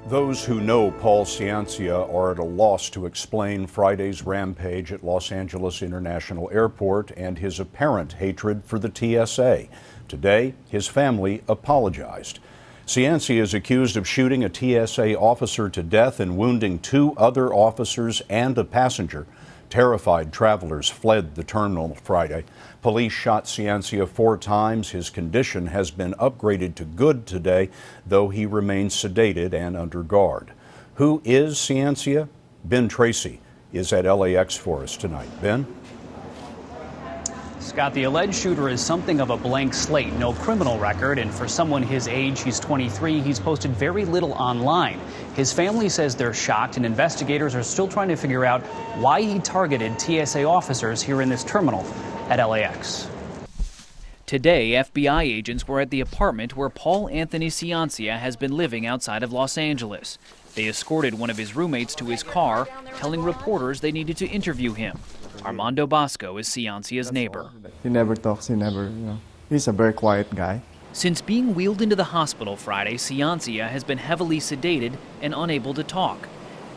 Those who know Paul Ciancia are at a loss to explain Friday's rampage at Los Angeles International Airport and his apparent hatred for the TSA. Today, his family apologized. Ciancia is accused of shooting a TSA officer to death and wounding 2 other officers and a passenger. Terrified travelers fled the terminal Friday. Police shot Ciancia 4 times. His condition has been upgraded to good today, though he remains sedated and under guard. Who is Ciancia? Ben Tracy is at LAX for us tonight. Ben? Scott, the alleged shooter is something of a blank slate, no criminal record, and for someone his age, he's 23, he's posted very little online. His family says they're shocked, and investigators are still trying to figure out why he targeted TSA officers here in this terminal at LAX. Today, FBI agents were at the apartment where Paul Anthony Ciancia has been living outside of Los Angeles. They escorted one of his roommates to his car, telling reporters they needed to interview him. Armando Bosco is Ciancia's neighbor. He never talks, he's a very quiet guy. Since being wheeled into the hospital Friday, Ciancia has been heavily sedated and unable to talk.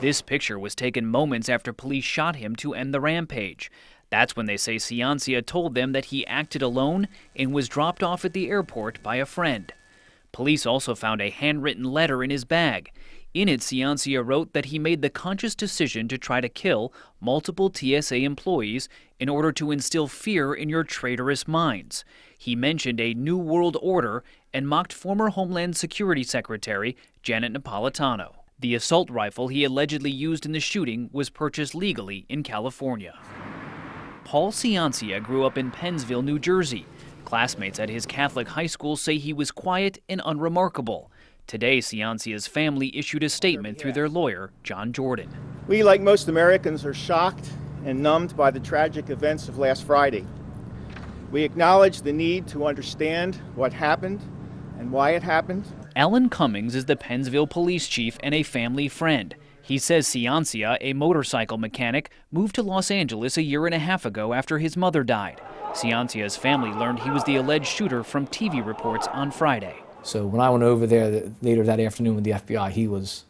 This picture was taken moments after police shot him to end the rampage. That's when they say Ciancia told them that he acted alone and was dropped off at the airport by a friend. Police also found a handwritten letter in his bag. In it, Ciancia wrote that he made the conscious decision to try to kill multiple TSA employees in order to instill fear in your traitorous minds. He mentioned a new world order and mocked former Homeland Security Secretary Janet Napolitano. The assault rifle he allegedly used in the shooting was purchased legally in California. Paul Ciancia grew up in Pennsville, New Jersey. Classmates at his Catholic high school say he was quiet and unremarkable. Today, Ciancia's family issued a statement through their lawyer, John Jordan. We, like most Americans, are shocked and numbed by the tragic events of last Friday. We acknowledge the need to understand what happened and why it happened. Alan Cummings is the Pennsville police chief and a family friend. He says Ciancia, a motorcycle mechanic, moved to Los Angeles a year and a half ago after his mother died. Ciancia's family learned he was the alleged shooter from TV reports on Friday. So when I went over there later that afternoon with the FBI,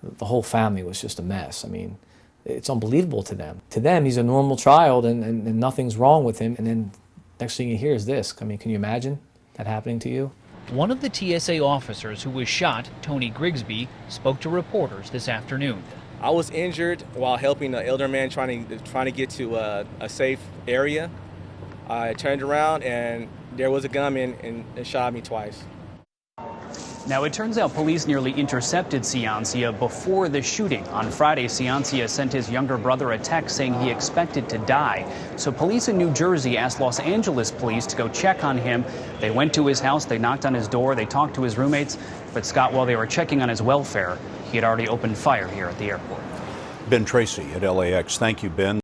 the whole family was just a mess. I mean, it's unbelievable to them. To them, he's a normal child and nothing's wrong with him. And then next thing you hear is this. I mean, can you imagine that happening to you? One of the TSA officers who was shot, Tony Grigsby, spoke to reporters this afternoon. I was injured while helping an elder man trying to get to a safe area. I turned around and there was a gunman and shot me twice. Now, it turns out police nearly intercepted Ciancia before the shooting. On Friday, Ciancia sent his younger brother a text saying he expected to die. So police in New Jersey asked Los Angeles police to go check on him. They went to his house, they knocked on his door, they talked to his roommates. But Scott, while they were checking on his welfare, he had already opened fire here at the airport. Ben Tracy at LAX. Thank you, Ben.